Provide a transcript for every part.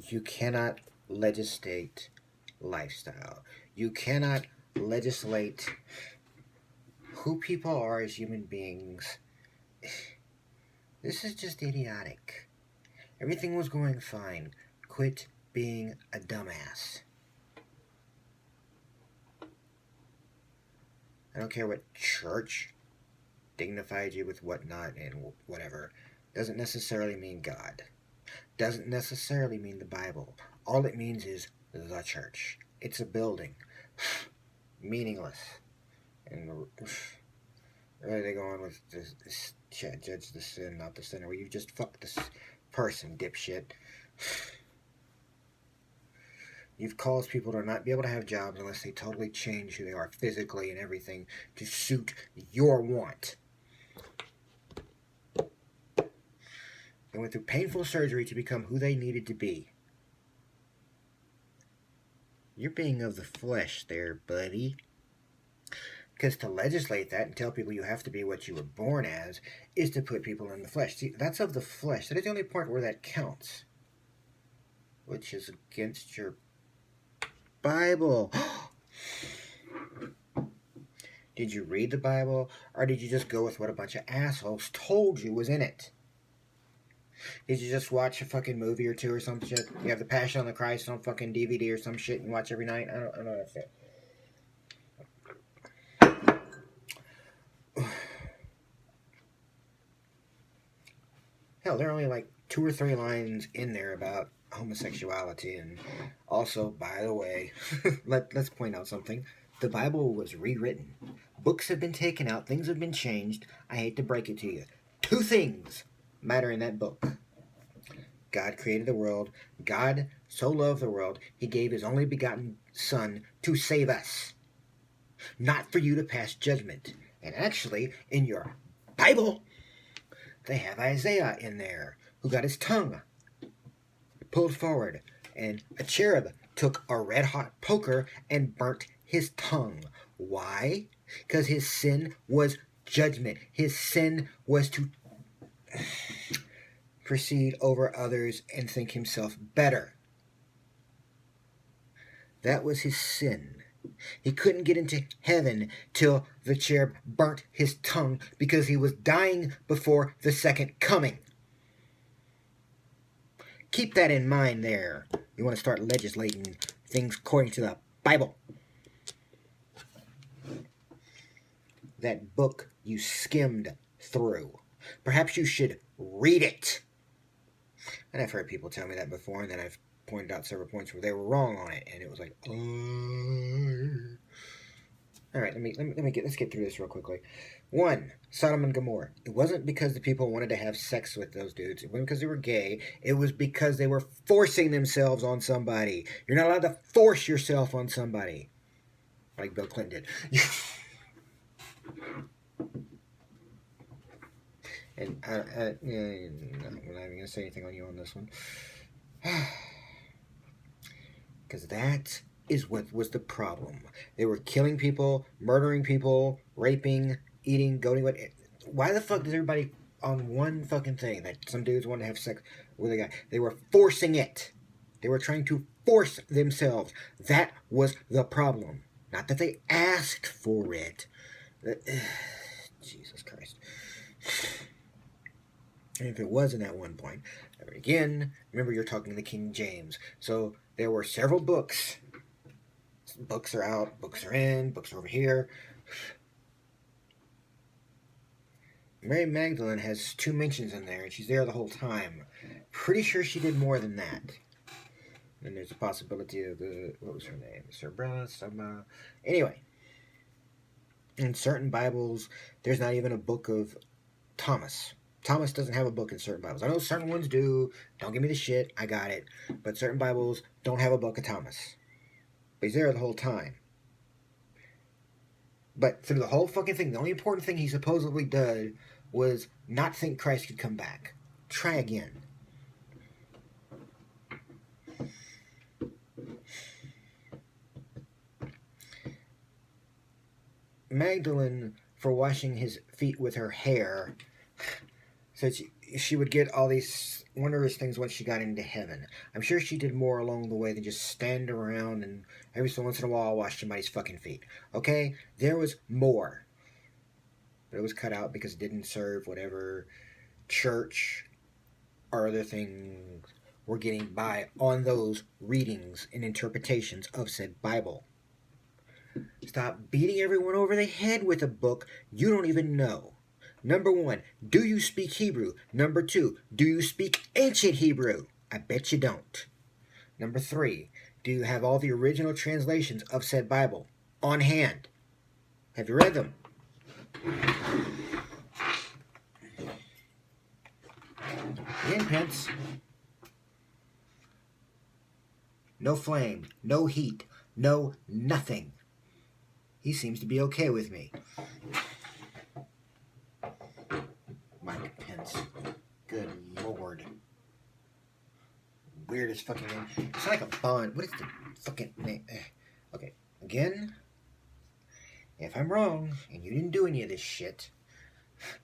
You cannot legislate lifestyle. You cannot legislate who people are as human beings. This is just idiotic. Everything was going fine. Quit being a dumbass. I don't care what church dignified you with whatnot and whatever. Doesn't necessarily mean God. Doesn't necessarily mean the Bible. All it means is the church. It's a building. Meaningless. And where are they going with this chat? Judge the sin, not the sinner. Well, you just fucked this person, dipshit. You've caused people to not be able to have jobs unless they totally change who they are physically and everything to suit your want. They went through painful surgery to become who they needed to be. You're being of the flesh there, buddy. Because to legislate that and tell people you have to be what you were born as is to put people in the flesh. See, that's of the flesh. That is the only part where that counts. Which is against your Bible. Did you read the Bible, or did you just go with what a bunch of assholes told you was in it? Did you just watch a fucking movie or two or some shit? You have the Passion of the Christ on fucking DVD or some shit and you watch every night? I don't know that's it. Hell, there are only like 2 or 3 lines in there about homosexuality. And also, by the way, let's point out something. The Bible was rewritten. Books have been taken out. Things have been changed. I hate to break it to you. 2 things matter in that book. God created the world. God so loved the world, he gave his only begotten Son to save us. Not for you to pass judgment. And actually, in your Bible, they have Isaiah in there, who got his tongue pulled forward, and a cherub took a red-hot poker and burnt his tongue. Why? Because his sin was judgment. His sin was to proceed over others and think himself better. That was his sin. He couldn't get into heaven till the cherub burnt his tongue because he was dying before the second coming. Keep that in mind there. You want to start legislating things according to the Bible. That book you skimmed through. Perhaps you should read it. And I've heard people tell me that before, and then I've pointed out several points where they were wrong on it, and it was like, all right, let's get through this real quickly. 1, Sodom and Gomorrah. It wasn't because the people wanted to have sex with those dudes. It wasn't because they were gay. It was because they were forcing themselves on somebody. You're not allowed to force yourself on somebody, like Bill Clinton did. And I'm not even going to say anything on you on this one. Because that is what was the problem. They were killing people, murdering people, raping, eating, goading. Why the fuck does everybody on one fucking thing that some dudes want to have sex with a guy? They were forcing it. They were trying to force themselves. That was the problem. Not that they asked for it. Jesus Christ. And if it wasn't at one point, again, remember you're talking to King James. So there were several books. Books are out, books are in, books are over here. Mary Magdalene has 2 mentions in there, and she's there the whole time. Pretty sure she did more than that. And there's a possibility of what was her name? Cerbella? Anyway. In certain Bibles, there's not even a book of Thomas. Thomas doesn't have a book in certain Bibles. I know certain ones do. Don't give me the shit. I got it. But certain Bibles don't have a book of Thomas. But he's there the whole time. But through the whole fucking thing, the only important thing he supposedly did was not think Christ could come back. Try again. Magdalene, for washing his feet with her hair, said she would get all these wondrous things once she got into heaven. I'm sure she did more along the way than just stand around and every so once in a while wash somebody's fucking feet. Okay? There was more. But it was cut out because it didn't serve whatever church or other things were getting by on those readings and interpretations of said Bible. Stop beating everyone over the head with a book you don't even know. Number 1, do you speak Hebrew? Number 2, do you speak ancient Hebrew? I bet you don't. Number 3, do you have all the original translations of said Bible on hand? Have you read them? Again, Pence. No flame, no heat, no nothing. He seems to be okay with me. Mike Pence. Good lord. Weirdest fucking name. It's like a Bond. What is the fucking name? Okay. Again, if I'm wrong and you didn't do any of this shit,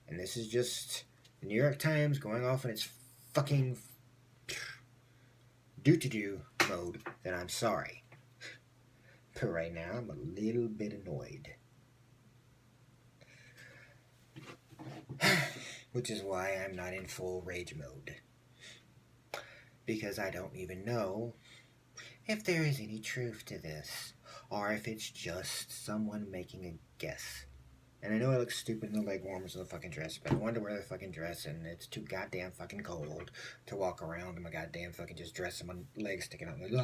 and this is just the New York Times going off in its fucking do-to-do mode, then I'm sorry. But right now, I'm a little bit annoyed. Which is why I'm not in full rage mode. Because I don't even know if there is any truth to this, or if it's just someone making a guess. And I know I look stupid in the leg warmers of the fucking dress, but I wanted to wear the fucking dress, and it's too goddamn fucking cold to walk around in my goddamn fucking just dress and my legs sticking out. Like, yeah,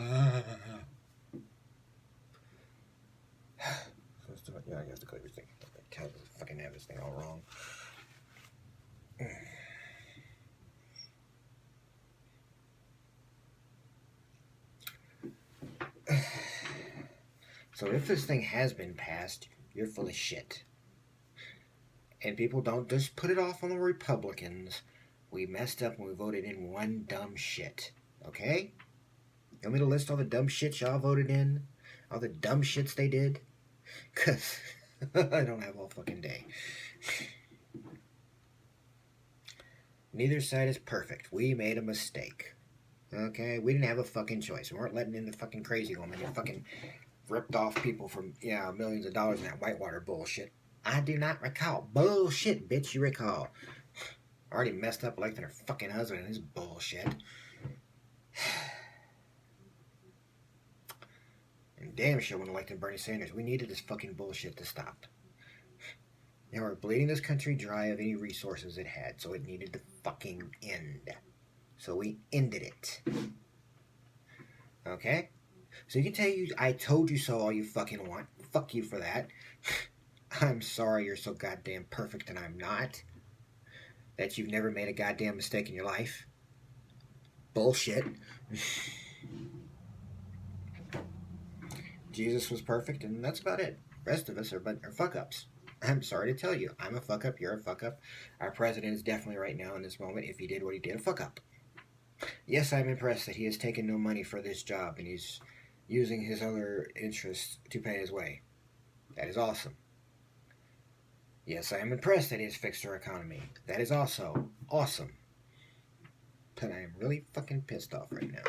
I have to clear everything. I fucking have this thing all wrong. So if this thing has been passed, you're full of shit. And people don't just put it off on the Republicans. We messed up when we voted in one dumb shit. Okay? You want me to list all the dumb shits y'all voted in? All the dumb shits they did? Because I don't have all fucking day. Neither side is perfect. We made a mistake. Okay? We didn't have a fucking choice. We weren't letting in the fucking crazy woman who fucking ripped off people from, millions of dollars in that Whitewater bullshit. I do not recall. Bullshit, bitch, you recall. Already messed up electing her fucking husband and his bullshit. And damn sure when electing Bernie Sanders, we needed this fucking bullshit to stop. They were bleeding this country dry of any resources it had, so it needed to fucking end. So we ended it. Okay? So you can tell you, I told you so all you fucking want. Fuck you for that. I'm sorry you're so goddamn perfect and I'm not. That you've never made a goddamn mistake in your life. Bullshit. Jesus was perfect and that's about it. Rest of us are fuck-ups. I'm sorry to tell you. I'm a fuck-up, you're a fuck-up. Our president is definitely right now in this moment, if he did what he did, a fuck-up. Yes, I'm impressed that he has taken no money for this job and he's using his other interests to pay his way. That is awesome. Yes, I am impressed that he has fixed our economy. That is also awesome. But I am really fucking pissed off right now.